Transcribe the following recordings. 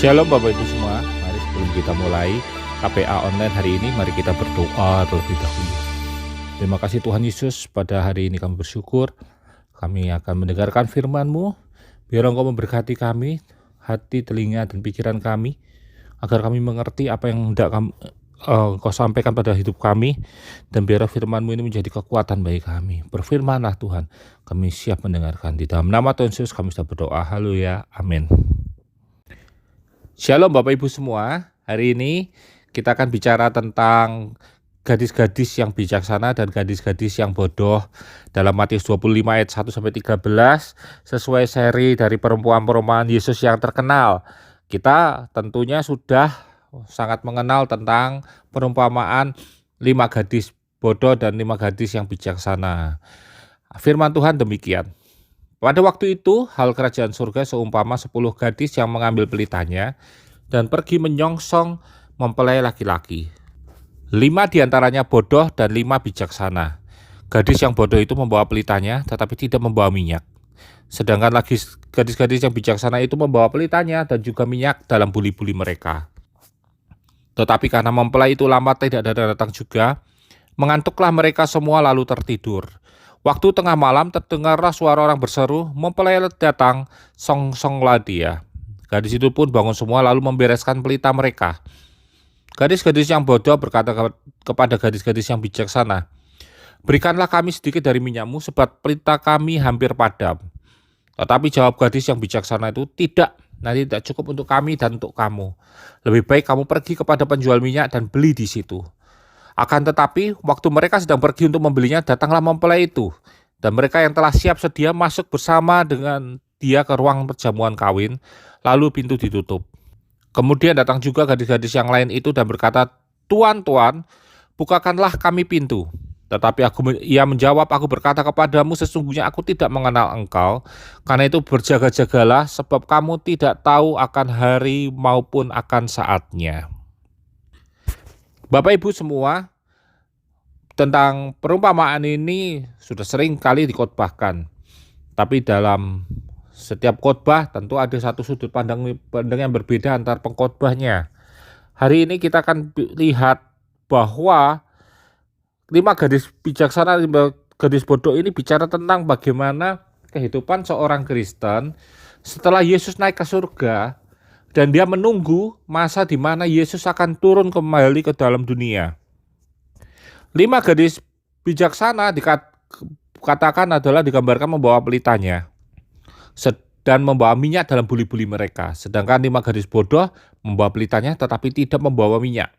Shalom Bapak Ibu semua, mari sebelum kita mulai KPA online hari ini, mari kita berdoa terlebih dahulu. Terima kasih Tuhan Yesus, pada hari ini kami bersyukur, kami akan mendengarkan firman-Mu, biar Engkau memberkati kami, hati, telinga, dan pikiran kami, agar kami mengerti apa yang hendak Engkau sampaikan pada hidup kami, dan biar firman-Mu ini menjadi kekuatan bagi kami. Berfirmanlah Tuhan, kami siap mendengarkan. Di dalam nama Tuhan Yesus kami sudah berdoa, haleluya, amin. Shalom Bapak Ibu semua, hari ini kita akan bicara tentang gadis-gadis yang bijaksana dan gadis-gadis yang bodoh dalam Matius 25 ayat 1-13 sesuai seri dari perempuan-perempuan Yesus yang terkenal. Kita tentunya sudah sangat mengenal tentang perumpamaan 5 gadis bodoh dan 5 gadis yang bijaksana. Firman Tuhan demikian. Pada waktu itu, hal kerajaan surga seumpama 10 gadis yang mengambil pelitanya dan pergi menyongsong mempelai laki-laki. 5 diantaranya bodoh dan 5 bijaksana. Gadis yang bodoh itu membawa pelitanya tetapi tidak membawa minyak. Sedangkan lagi gadis-gadis yang bijaksana itu membawa pelitanya dan juga minyak dalam buli-buli mereka. Tetapi karena mempelai itu lambat tidak datang juga, mengantuklah mereka semua lalu tertidur. Waktu tengah malam terdengarlah suara orang berseru, mempelai datang, songsonglah dia. Gadis itu pun bangun semua lalu membereskan pelita mereka. Gadis-gadis yang bodoh berkata kepada gadis-gadis yang bijaksana, berikanlah kami sedikit dari minyakmu sebab pelita kami hampir padam. Tetapi jawab gadis yang bijaksana itu, tidak, nanti tidak cukup untuk kami dan untuk kamu. Lebih baik kamu pergi kepada penjual minyak dan beli di situ. Akan tetapi, waktu mereka sedang pergi untuk membelinya, datanglah mempelai itu. Dan mereka yang telah siap sedia masuk bersama dengan dia ke ruang perjamuan kawin, lalu pintu ditutup. Kemudian datang juga gadis-gadis yang lain itu dan berkata, Tuan, Tuan, bukakanlah kami pintu. Tetapi ia menjawab, aku berkata kepadamu, sesungguhnya aku tidak mengenal engkau. Karena itu berjaga-jagalah, sebab kamu tidak tahu akan hari maupun akan saatnya. Bapak Ibu semua, tentang perumpamaan ini sudah sering kali dikhotbahkan. Tapi dalam setiap khotbah tentu ada satu sudut pandang yang berbeda antar pengkhotbahnya. Hari ini kita akan lihat bahwa 5 gadis bijaksana, 5 gadis bodoh ini bicara tentang bagaimana kehidupan seorang Kristen setelah Yesus naik ke surga. Dan dia menunggu masa di mana Yesus akan turun kembali ke dalam dunia. 5 gadis bijaksana dikatakan adalah digambarkan membawa pelitanya dan membawa minyak dalam buli-buli mereka. Sedangkan 5 gadis bodoh membawa pelitanya tetapi tidak membawa minyak.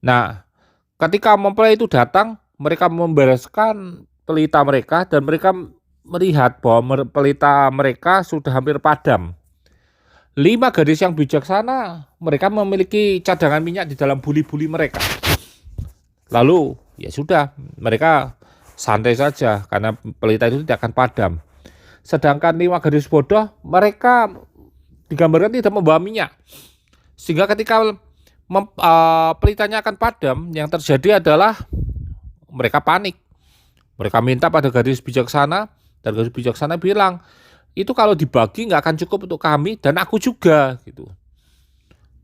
Nah, ketika mempelai itu datang, mereka membereskan pelita mereka dan mereka melihat bahwa pelita mereka sudah hampir padam. 5 gadis yang bijaksana, mereka memiliki cadangan minyak di dalam buli-buli mereka. Lalu, ya sudah, mereka santai saja karena pelita itu tidak akan padam. Sedangkan 5 gadis bodoh, mereka digambarkan tidak membawa minyak. Sehingga ketika pelitanya akan padam, yang terjadi adalah mereka panik. Mereka minta pada gadis bijaksana, dan gadis bijaksana bilang, itu kalau dibagi nggak akan cukup untuk kami dan aku juga gitu.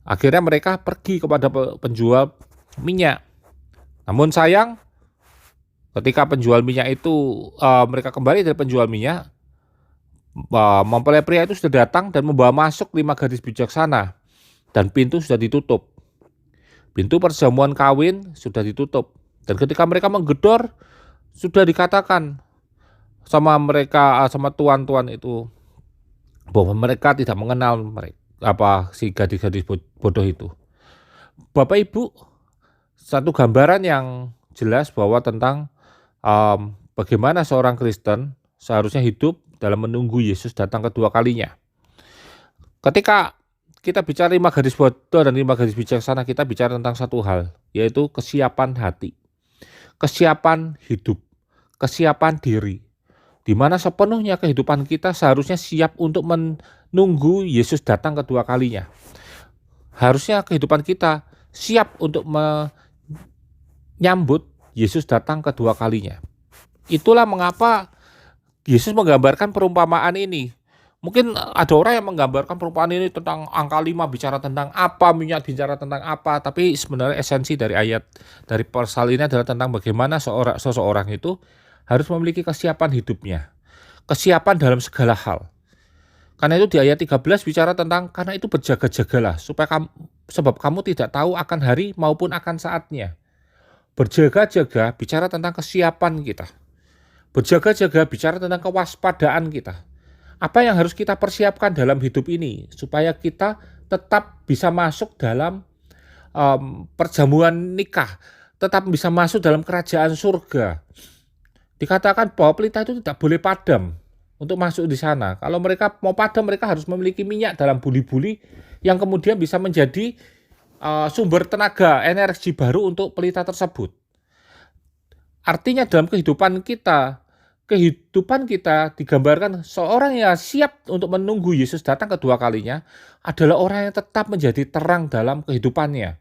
Akhirnya mereka pergi kepada penjual minyak. Namun sayang, ketika penjual minyak itu mereka kembali dari penjual minyak, mempelai pria itu sudah datang dan membawa masuk 5 gadis bijaksana dan pintu sudah ditutup. Pintu perjamuan kawin sudah ditutup dan ketika mereka menggedor sudah dikatakan sama mereka, sama tuan-tuan itu, bahwa mereka tidak mengenal si gadis-gadis bodoh itu. Bapak Ibu, satu gambaran yang jelas bahwa tentang bagaimana seorang Kristen seharusnya hidup dalam menunggu Yesus datang kedua kalinya. Ketika kita bicara 5 gadis bodoh dan 5 gadis bijaksana, kita bicara tentang satu hal, yaitu kesiapan hati, kesiapan hidup, kesiapan diri, di mana sepenuhnya kehidupan kita seharusnya siap untuk menunggu Yesus datang kedua kalinya. Harusnya kehidupan kita siap untuk menyambut Yesus datang kedua kalinya. Itulah mengapa Yesus menggambarkan perumpamaan ini. Mungkin ada orang yang menggambarkan perumpamaan ini tentang angka 5 bicara tentang apa, minyak bicara tentang apa, tapi sebenarnya esensi dari ayat dari pasal ini adalah tentang bagaimana seseorang itu harus memiliki kesiapan hidupnya, kesiapan dalam segala hal. Karena itu di ayat 13 bicara tentang karena itu berjaga-jagalah sebab kamu tidak tahu akan hari maupun akan saatnya. Berjaga-jaga bicara tentang kesiapan kita. Berjaga-jaga bicara tentang kewaspadaan kita. Apa yang harus kita persiapkan dalam hidup ini supaya kita tetap bisa masuk dalam perjamuan nikah, tetap bisa masuk dalam kerajaan surga. Dikatakan bahwa pelita itu tidak boleh padam untuk masuk di sana. Kalau mereka mau padam, mereka harus memiliki minyak dalam buli-buli yang kemudian bisa menjadi sumber tenaga, energi baru untuk pelita tersebut. Artinya dalam kehidupan kita digambarkan seorang yang siap untuk menunggu Yesus datang kedua kalinya adalah orang yang tetap menjadi terang dalam kehidupannya.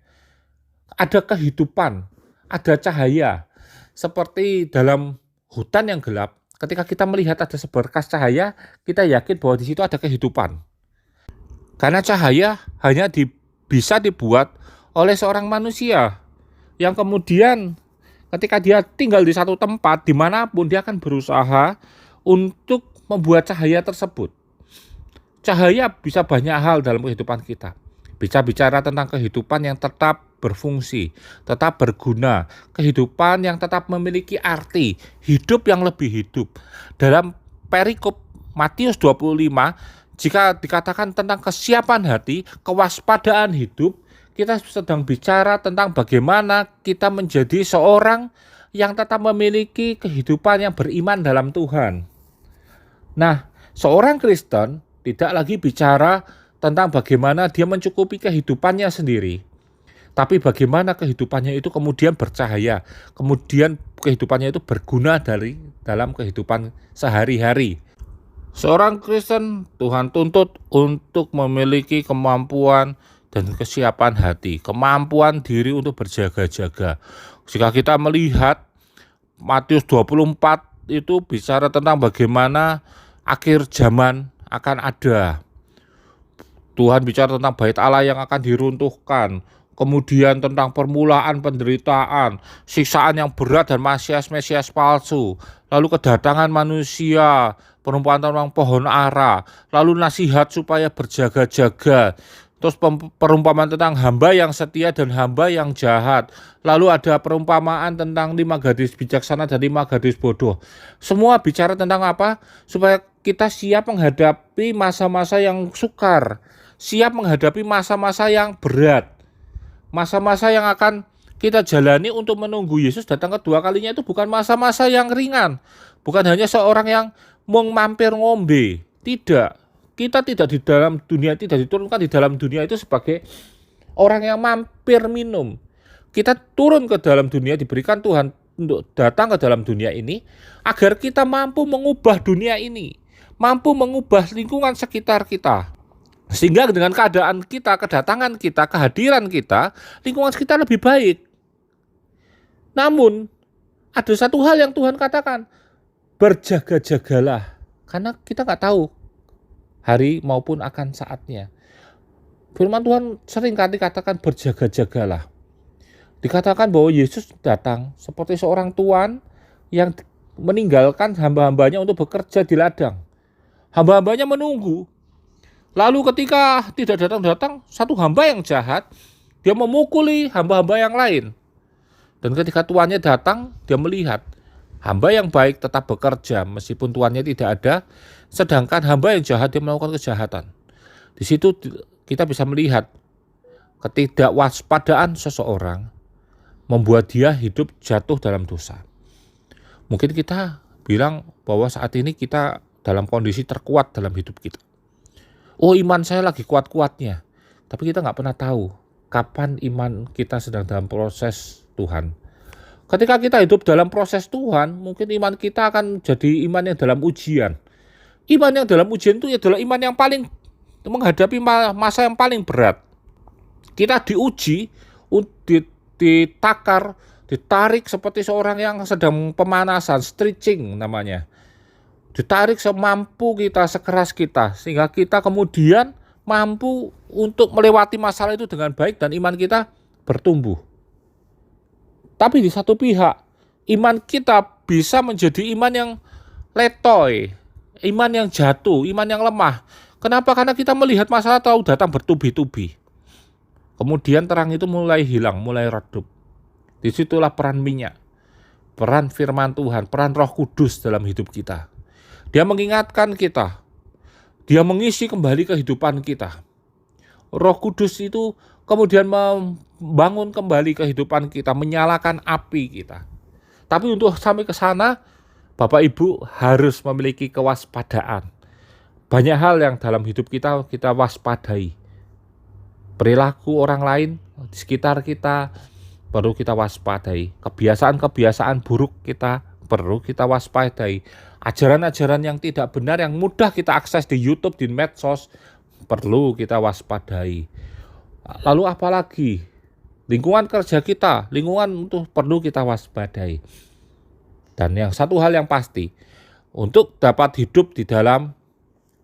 Ada kehidupan, ada cahaya. Seperti dalam hutan yang gelap, ketika kita melihat ada seberkas cahaya, kita yakin bahwa di situ ada kehidupan. Karena cahaya hanya bisa dibuat oleh seorang manusia yang kemudian ketika dia tinggal di satu tempat, dimanapun dia akan berusaha untuk membuat cahaya tersebut. Cahaya bisa banyak hal dalam kehidupan kita. Bisa bicara tentang kehidupan yang tetap berfungsi, tetap berguna, kehidupan yang tetap memiliki arti, hidup yang lebih hidup. Dalam perikop Matius 25, jika dikatakan tentang kesiapan hati, kewaspadaan hidup, kita sedang bicara tentang bagaimana kita menjadi seorang yang tetap memiliki kehidupan yang beriman dalam Tuhan. Nah, seorang Kristen tidak lagi bicara tentang bagaimana dia mencukupi kehidupannya sendiri, tapi bagaimana kehidupannya itu kemudian bercahaya, kemudian kehidupannya itu berguna dalam kehidupan sehari-hari. Seorang Kristen Tuhan tuntut untuk memiliki kemampuan dan kesiapan hati, kemampuan diri untuk berjaga-jaga. Jika kita melihat Matius 24 itu bicara tentang bagaimana akhir zaman akan ada. Tuhan bicara tentang bait Allah yang akan diruntuhkan, kemudian tentang permulaan penderitaan, siksaan yang berat dan Mesias palsu, lalu kedatangan manusia, perumpamaan tentang pohon ara, lalu nasihat supaya berjaga-jaga. Terus perumpamaan tentang hamba yang setia dan hamba yang jahat. Lalu ada perumpamaan tentang 5 gadis bijaksana dan 5 gadis bodoh. Semua bicara tentang apa? Supaya kita siap menghadapi masa-masa yang sukar. Siap menghadapi masa-masa yang berat. Masa-masa yang akan kita jalani untuk menunggu Yesus datang kedua kalinya itu bukan masa-masa yang ringan. Bukan hanya seorang yang mau mampir ngombe. Tidak. Kita tidak diturunkan di dalam dunia itu sebagai orang yang mampir minum. Kita turun ke dalam dunia, diberikan Tuhan untuk datang ke dalam dunia ini agar kita mampu mengubah dunia ini, mampu mengubah lingkungan sekitar kita. Sehingga dengan keadaan kita, kedatangan kita, kehadiran kita, lingkungan sekitar lebih baik. Namun ada satu hal yang Tuhan katakan, berjaga-jagalah, karena kita nggak tahu hari maupun akan saatnya. Firman Tuhan sering kali katakan berjaga-jagalah. Dikatakan bahwa Yesus datang seperti seorang tuan yang meninggalkan hamba-hambanya untuk bekerja di ladang. Hamba-hambanya menunggu. Lalu ketika tidak datang-datang, satu hamba yang jahat, dia memukuli hamba-hamba yang lain. Dan ketika tuannya datang, dia melihat hamba yang baik tetap bekerja meskipun tuannya tidak ada, sedangkan hamba yang jahat dia melakukan kejahatan. Di situ kita bisa melihat ketidakwaspadaan seseorang membuat dia hidup jatuh dalam dosa. Mungkin kita bilang bahwa saat ini kita dalam kondisi terkuat dalam hidup kita. Oh, iman saya lagi kuat-kuatnya. Tapi kita nggak pernah tahu kapan iman kita sedang dalam proses Tuhan. Ketika kita hidup dalam proses Tuhan, mungkin iman kita akan jadi iman yang dalam ujian. Iman yang dalam ujian itu adalah iman yang paling menghadapi masa yang paling berat. Kita diuji, ditarik seperti seorang yang sedang pemanasan, stretching namanya. Ditarik semampu kita, sekeras kita, sehingga kita kemudian mampu untuk melewati masalah itu dengan baik dan iman kita bertumbuh. Tapi di satu pihak, iman kita bisa menjadi iman yang letoy, iman yang jatuh, iman yang lemah. Kenapa? Karena kita melihat masalah tahu datang bertubi-tubi. Kemudian terang itu mulai hilang, mulai redup. Disitulah peran minyak, peran firman Tuhan, peran Roh Kudus dalam hidup kita. Dia mengingatkan kita, dia mengisi kembali kehidupan kita. Roh Kudus itu kemudian membangun kembali kehidupan kita, menyalakan api kita. Tapi untuk sampai ke sana, Bapak Ibu harus memiliki kewaspadaan. Banyak hal yang dalam hidup kita waspadai. Perilaku orang lain di sekitar kita perlu kita waspadai. Kebiasaan-kebiasaan buruk kita perlu kita waspadai. Ajaran-ajaran yang tidak benar yang mudah kita akses di YouTube, di medsos, perlu kita waspadai. Lalu apalagi? Lingkungan kerja kita, lingkungan itu perlu kita waspadai. Dan yang satu hal yang pasti, untuk dapat hidup di dalam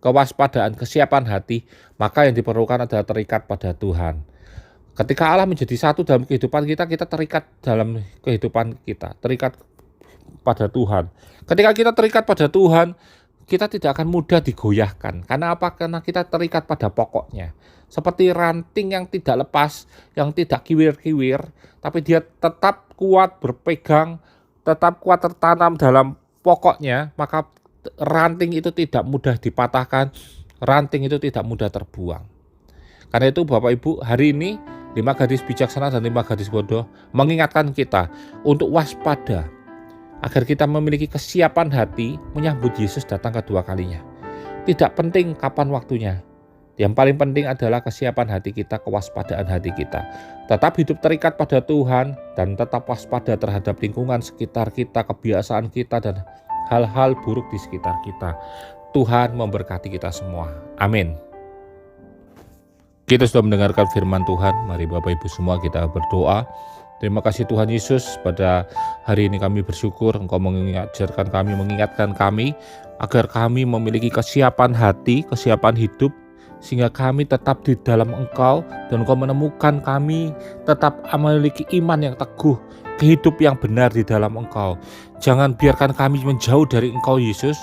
kewaspadaan, kesiapan hati, maka yang diperlukan adalah terikat pada Tuhan. Ketika Allah menjadi satu dalam kehidupan kita, kita terikat dalam kehidupan kita, terikat pada Tuhan. Ketika kita terikat pada Tuhan, kita tidak akan mudah digoyahkan. Karena apa? Karena kita terikat pada pokoknya. Seperti ranting yang tidak lepas, yang tidak kiwir-kiwir, tapi dia tetap kuat berpegang, tetap kuat tertanam dalam pokoknya, maka ranting itu tidak mudah dipatahkan, ranting itu tidak mudah terbuang. Karena itu Bapak Ibu, hari ini 5 gadis bijaksana dan 5 gadis bodoh mengingatkan kita untuk waspada, agar kita memiliki kesiapan hati menyambut Yesus datang kedua kalinya. Tidak penting kapan waktunya. Yang paling penting adalah kesiapan hati kita, kewaspadaan hati kita. Tetap hidup terikat pada Tuhan dan tetap waspada terhadap lingkungan sekitar kita, kebiasaan kita, dan hal-hal buruk di sekitar kita. Tuhan memberkati kita semua. Amin. Kita sudah mendengarkan firman Tuhan. Mari Bapak Ibu semua kita berdoa. Terima kasih Tuhan Yesus, pada hari ini kami bersyukur Engkau mengajarkan kami, mengingatkan kami agar kami memiliki kesiapan hati, kesiapan hidup, sehingga kami tetap di dalam Engkau dan Engkau menemukan kami tetap memiliki iman yang teguh, hidup yang benar di dalam Engkau. Jangan biarkan kami menjauh dari Engkau Yesus,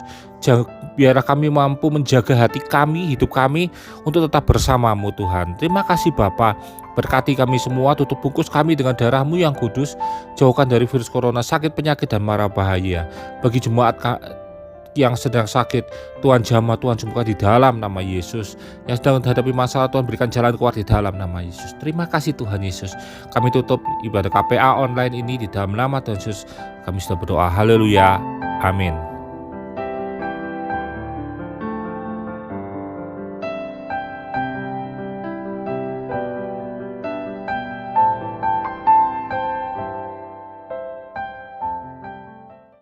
biarlah kami mampu menjaga hati kami, hidup kami untuk tetap bersama-Mu Tuhan. Terima kasih Bapa. Berkati kami semua, tutup bungkus kami dengan darah-Mu yang kudus, jauhkan dari virus corona, sakit, penyakit, dan mara bahaya. Bagi jemaat yang sedang sakit, Tuhan jamah, Tuhan sembuhkan di dalam nama Yesus. Yang sedang menghadapi masalah, Tuhan berikan jalan keluar di dalam nama Yesus. Terima kasih Tuhan Yesus. Kami tutup ibadah KPA online ini di dalam nama Tuhan Yesus. Kami sudah berdoa. Haleluya. Amin.